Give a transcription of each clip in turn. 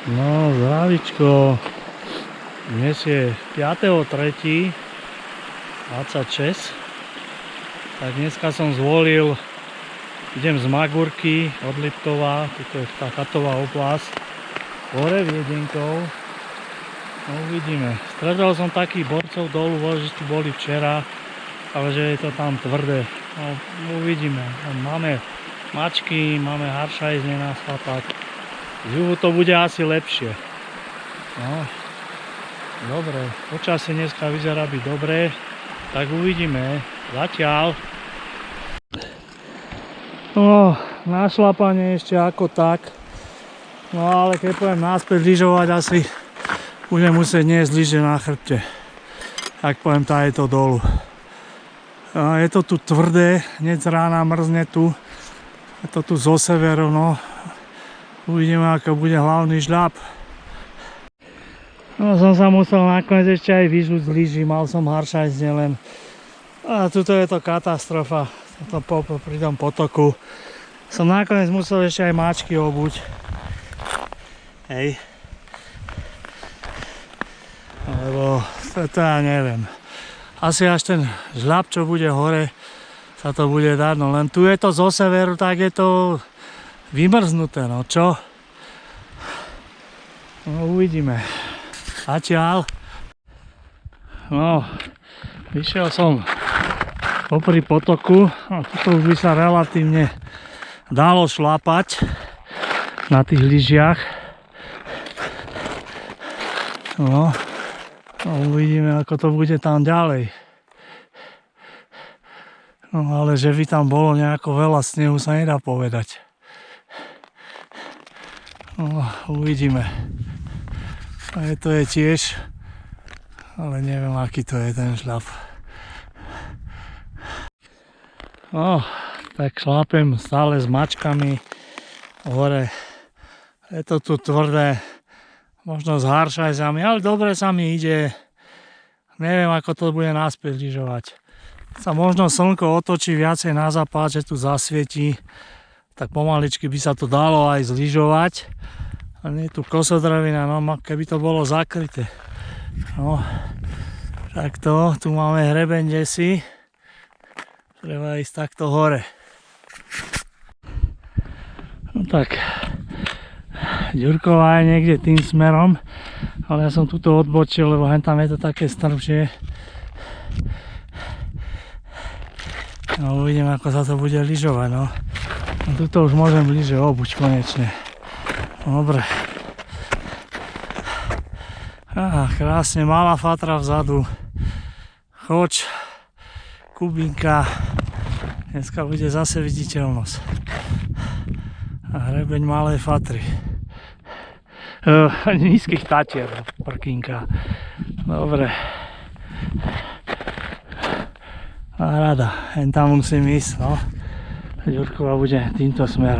No, zdravíčko. Dnes je 5.3.26. Tak dneska som zvolil, idem z Magurky od Liptova, toto je tá chatová oblasť, hore Viedenkov. No uvidíme. Stretol som takých borcov dolu, že tu boli včera, ale že je to tam tvrdé. No uvidíme. Máme mačky, máme haršajzne na slapách. Z juhu to bude asi lepšie. No, dobre, počasie dneska vyzerá byť dobré, tak uvidíme. Zatiaľ. No, na šlapanie ešte ako tak. No ale keď poviem náspäť lyžovať, asi budem musieť niesť lyže na chrbte. Tak poviem, tá je to dolu. A je to tu tvrdé, hneď z rána mrzne tu. Je to tu zo severu, no. Uvidíme, ako bude hlavný žľab. No som sa musel nakoniec ešte aj vyžuť z lyží, mal som haršajzne len. A tuto je to katastrofa, pri tom potoku. Som nakoniec musel ešte aj mačky obuť. Hej. Lebo to ja neviem. Asi až ten žľab, čo bude hore, sa to bude dať. No len tu je to zo severu, tak je to vymrznuté, no čo? No uvidíme. Zatiaľ. No, vyšiel som popri potoku. No, tuto už by sa relatívne dalo šlapať na tých lyžiach. No, uvidíme, ako to bude tam ďalej. No, ale že by tam bolo nejako veľa snehu, sa nedá povedať. No, uvidíme. A to je tiež, ale neviem, aký to je ten šľap. No, tak šlapem stále s mačkami hore. Je to tu tvrdé, možno s haršajzami, ale dobre sa mi ide. Neviem, ako to bude naspäť lyžovať. Sa možno slnko otočí viacej na západ, že tu zasvietí, tak pomaličky by sa to dalo aj zlyžovať. A nie je tu kosodravina, no keby to bolo zakryté. No, takto, tu máme hrebeň desi. Treba ísť takto hore. No tak, Ďurková je niekde tým smerom, ale ja som tuto odbočil, lebo hen tam je to také strmšie. No uvidím, ako sa to bude lyžovať, no. No tuto už môžem lyže obuť konečne. Dobre. Krásne, malá fatra vzadu. Choč, Kubinka. Dneska bude zase viditeľnosť. A hrebeň malej fatry. Nízkych Tatier, prkínka. Dobre. Rada, len tam musím ísť, no. Ďurková bude týmto smerom.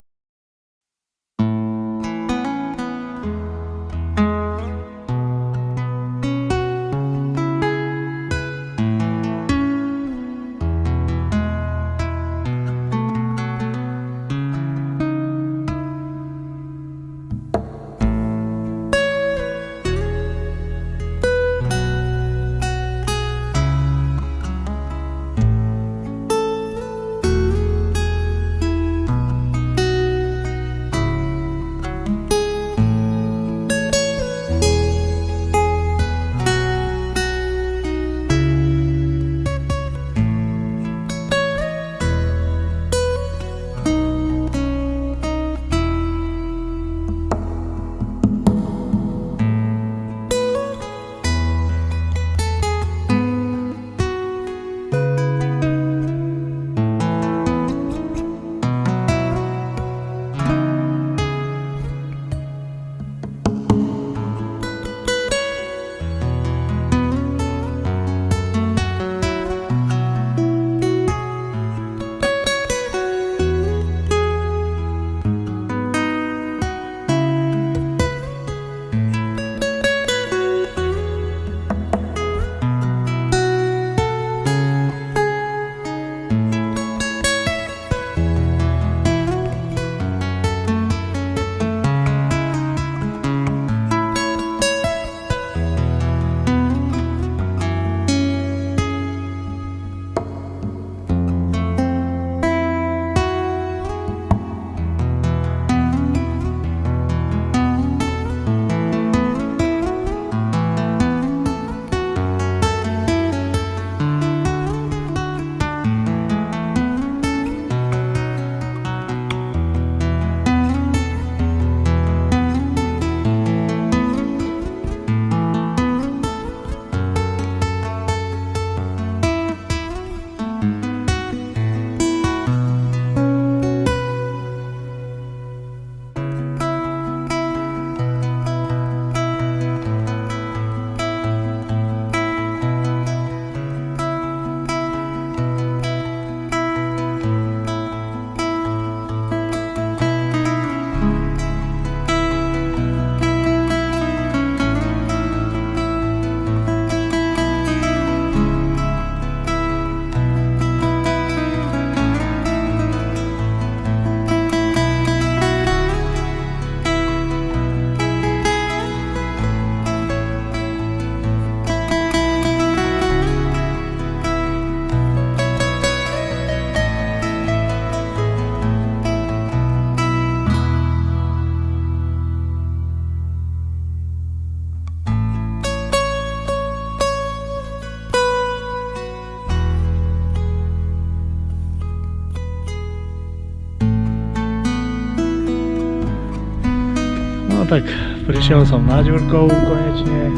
No tak prišiel som na Ďurkovú konečne,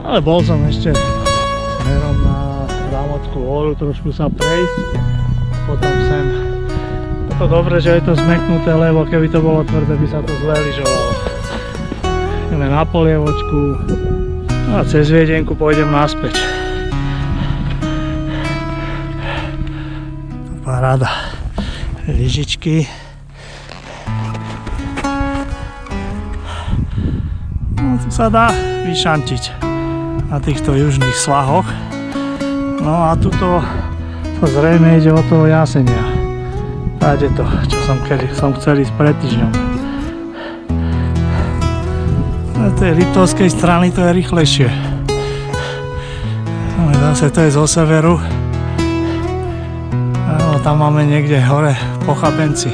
ale bol som ešte smerom na Zámodskú horu trošku sa prejsť, potom sem. Je to dobre, že je to zmeknuté, lebo keby to bolo tvrdé, by sa to zle lyžovalo. Ideme na polievočku a cez Viedenku pôjdem naspäť. Paráda. Lyžičky. No, tu sa dá vyšantiť na týchto južných svahoch. No a tuto to zrejme ide o toho Jasenia. Táde to, čo som chcel ísť pred týždňom. Na tej Liptovskej strany to je rýchlejšie. No, zase to je zo severu. No, tam máme niekde hore po Chapenci.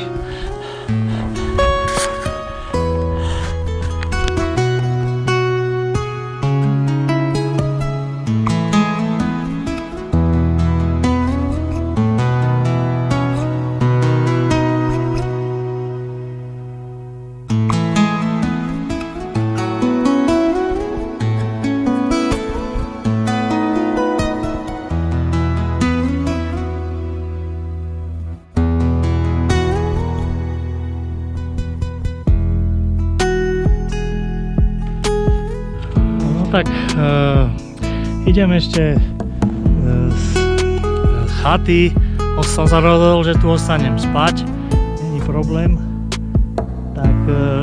Tak idem ešte z chaty, som sa rozhodol, že tu ostanem spať, není problém, tak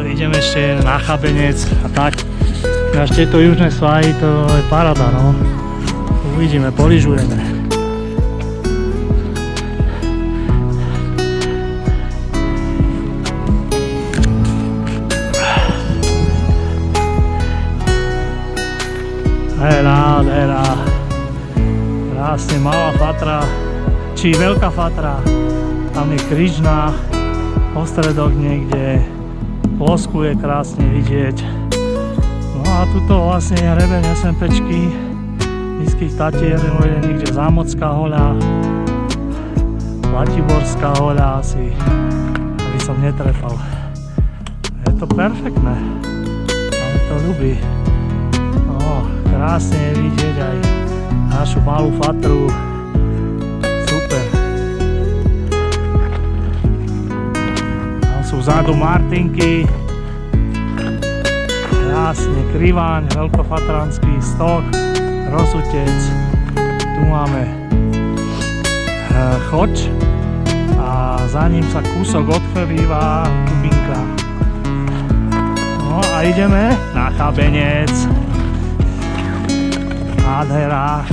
idem ešte na Chabenec a tak. Až tieto južné svahy, to je paráda, no. Uvidíme, poližujeme. Nádhera, krásne malá Fatra, či veľká Fatra, tam je Križná, ostredok niekde, Plosku je krásne vidieť. No a tuto vlastne je hrebeň SMPčky, Nízkych Tatier, niekde Zámodská hoľa, Latiborská hoľa asi, aby som netrefal. Je to perfektné, ale to ľubí. Krásne je vidieť aj našu malú Fatru. Super. Tam sú vzadu Martinky. Krásne Kriváň, Veľkofatranský stok, Rosutec. Tu máme Choč a za ním sa kúsok odchrýva Kubinka. No a ideme na Chabenec. Nádhera.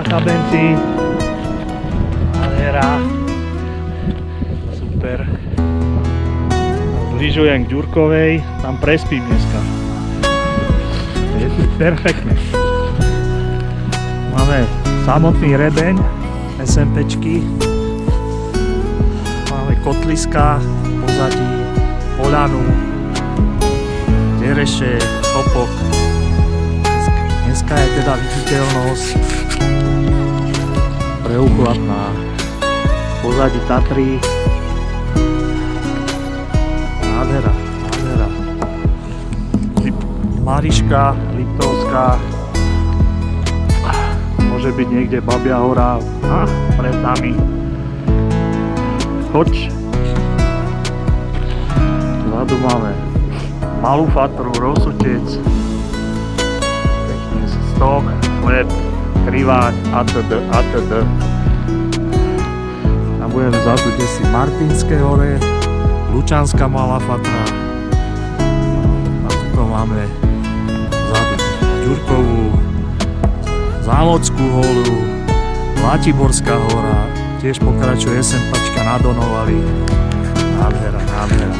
na Chabenci. Nádhera. Super. Zbližujem k Ďurkovej, tam prespím dneska. Je tu perfektne. Máme samotný rebeň, SMPčky. Máme kotliska, pozadí, poľanu, dereše, topok. Dneska je teda viditeľnosť preúchvatná. Pozadí Tatry. Nádhera, nádhera. Mariška, Liptovská. Môže byť niekde Babia hora. Pred nami. Hoď. Vzadu máme Malú Fatru, Rosutec. Pekný stok, chleb, kriváň, atd. atd. Tam budeme vzadu desi Martinské hore, Lučanská Malá Fatra. A tuto máme vzadu Ďurkovú, Závodskú holu, Latiborská hora, tiež pokračuje SMPčka na Donovavi. Nádhera, nádhera.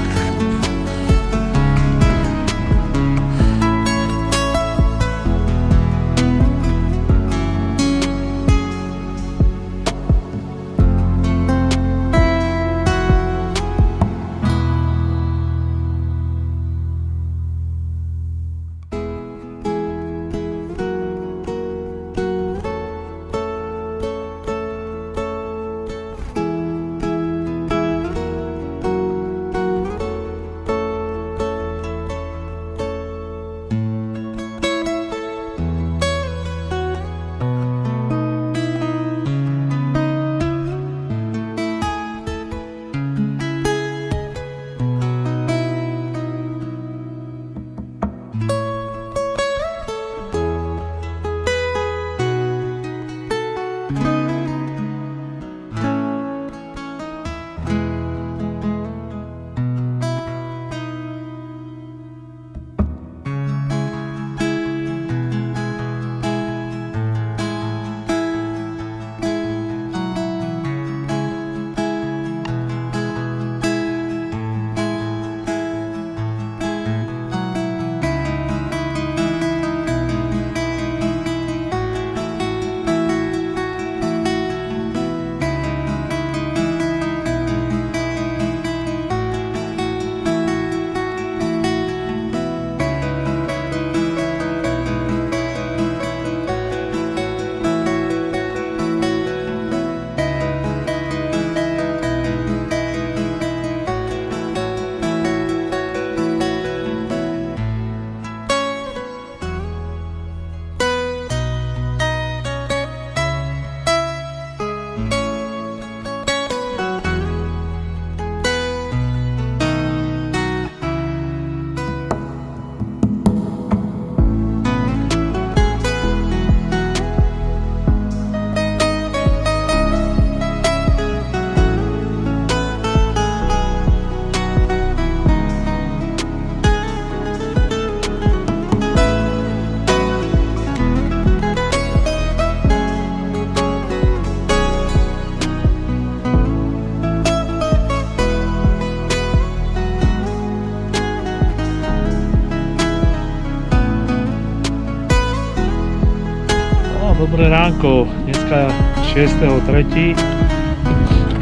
Dobré ránko, dneska 6.3.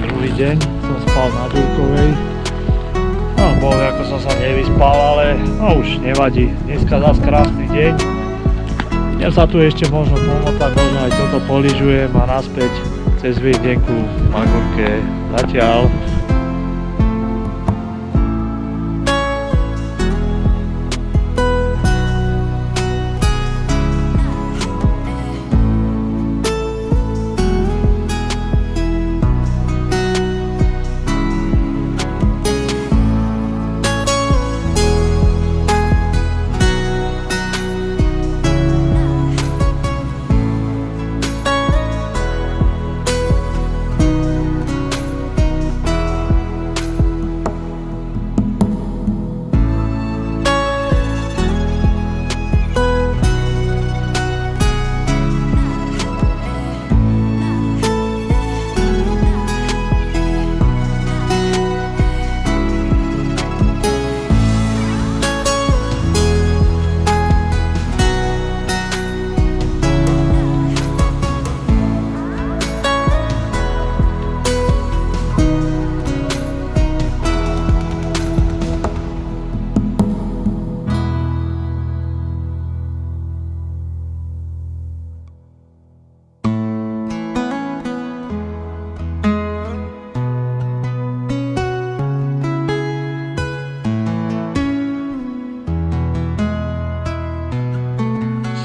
Druhý deň som spal na Ďurkovej. No, bol ako som sa nevyspal, ale no už nevadí. Dneska zase krásny deň. Ja sa tu ešte možno pomotať, možno aj toto poližujem a naspäť cez Viedenku na Gorke. Zatiaľ.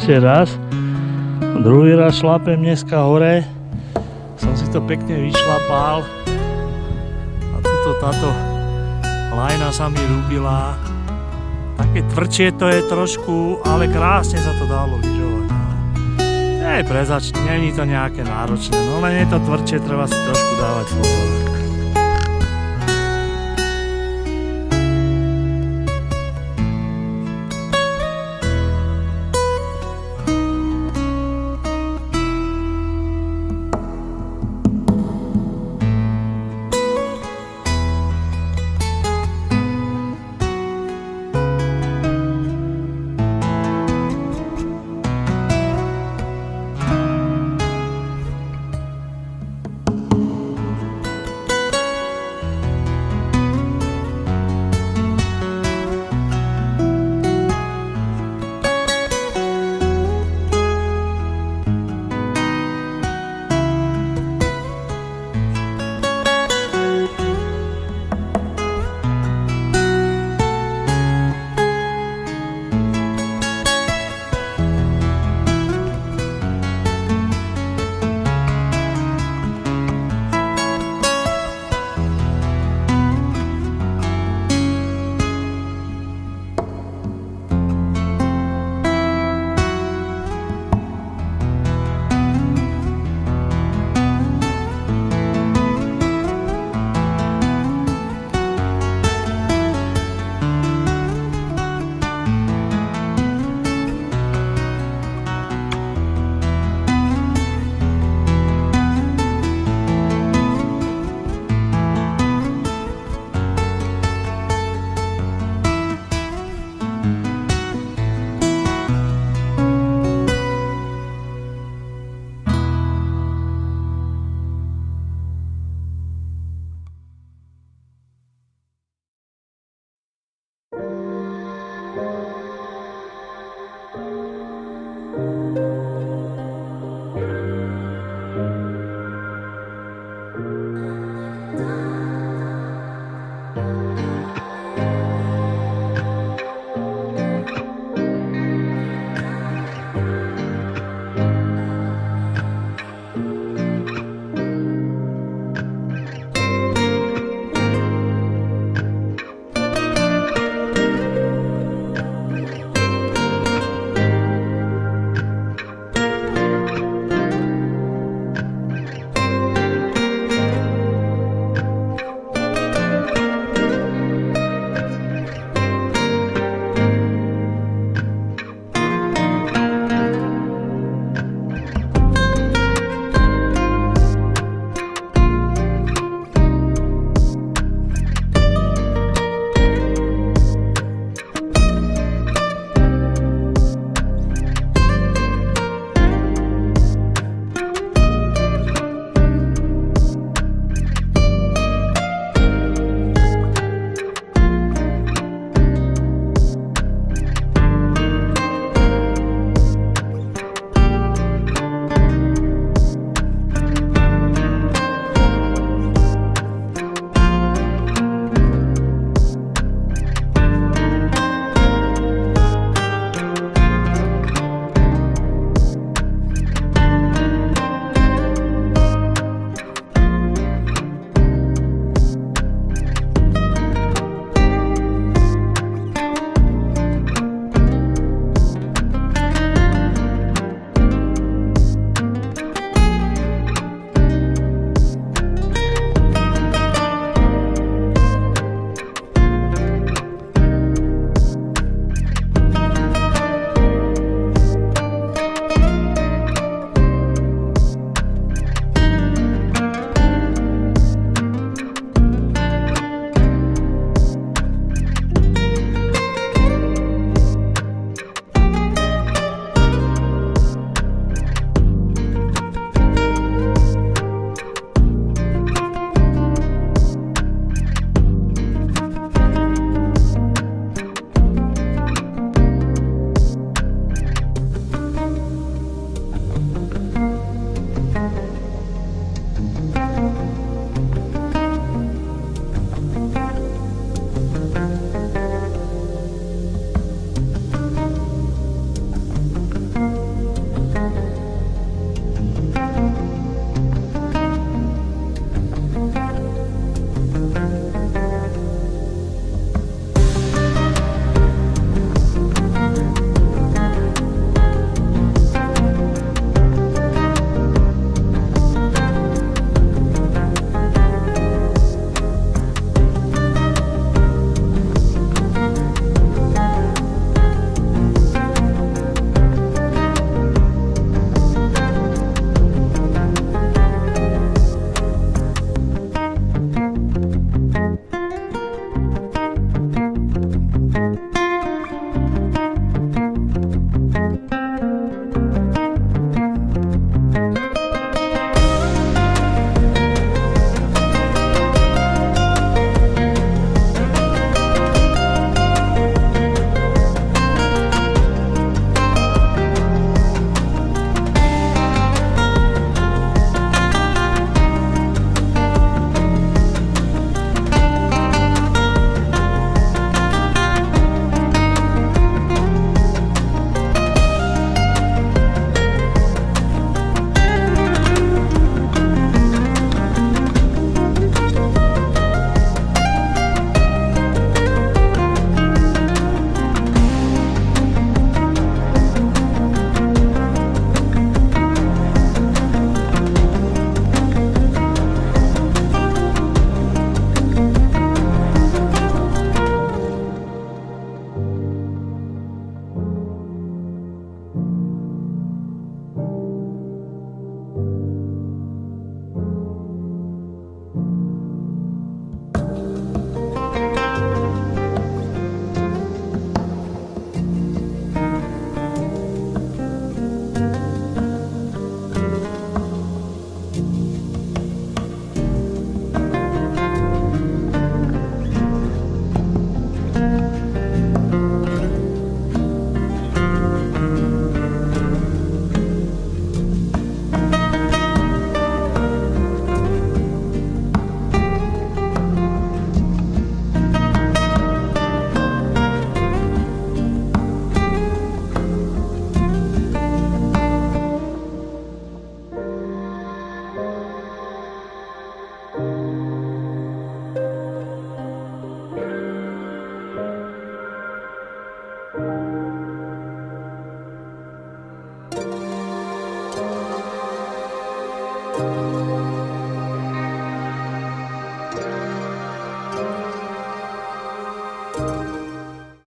ešte raz. Druhý raz šlapem dneska hore. Som si to pekne vyšlapal. A tuto táto lajna sa mi rúbila. Také tvrdšie to je trošku, ale krásne sa to dalo lyžovať. Nie je nie je to nejaké náročné, no len je to tvrdšie, treba si trošku dávať pozor.